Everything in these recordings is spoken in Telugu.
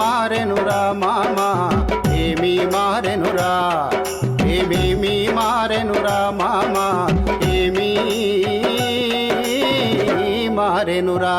మారెనురా మామా ఏమీ మారెనురా ఏమేమీ మారెనురా మామా ఏమీ మారెనురా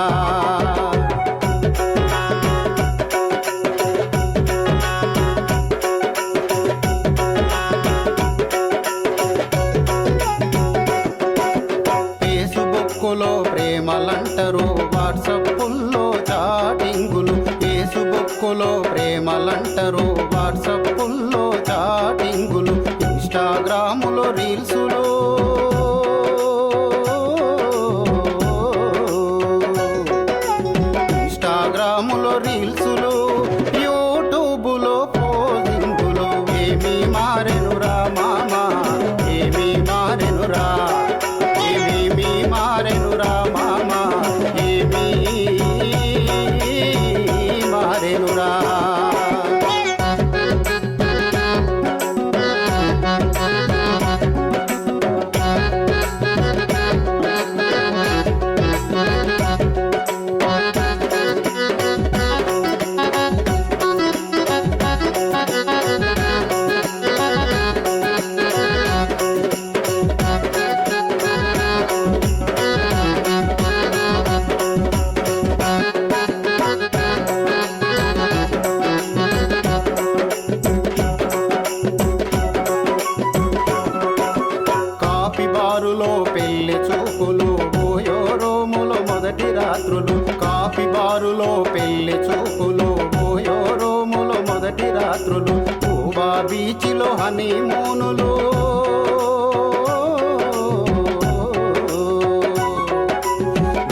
ఫేస్బుక్లో ప్రేమలంటరు వాట్సప్పుల్లో చాటింగులు ఫేస్బుక్లో ప్రేమలంటరు వాట్సప్పుల్లో చాటింగులు ఇన్స్టాగ్రాములో రీల్సులు ఇన్స్టాగ్రాములో రీల్సులు యూట్యూబులో పోజింగులు ఏమీ మారెనురా మామా ఏమీ మారెనురా ఏమీ మారెనురా మామా ఏమీ మారెనురా బారులో పెళ్లి చూపులు ఓయో రోములో మొదటి రాత్రులు కాఫీ బారులో పెళ్లి చూపులు ఓయో రోములో మొదటి రాత్రులు కూబా బీచ్లో హనీమూనులు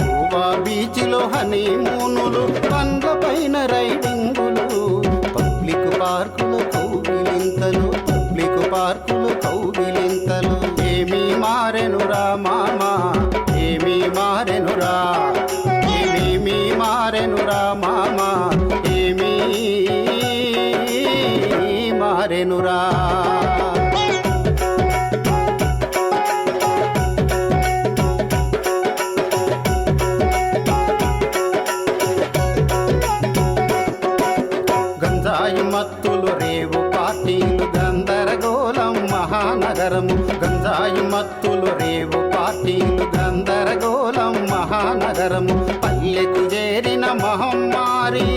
కూబా బీచ్లో హనీమూనులు పండ్ల పైన రైడింగులు పబ్లిక్ పార్కులు కౌగిలింతలు పబ్లిక్ పార్కులు కౌగిలింతలు ఏమీ మారెనురా మామా ఏమీ మారెనురా ఏమీ మారెనురా మామా ఏమీ మారెనురా గంజాయి మత్తులు రేవు పార్టీలు గందరగోళం మహానగరము గంజాయి మత్తులు రేవు పార్టీలు గందరగోళం మహానగరము పల్లెకు చేరిన మహమ్మారి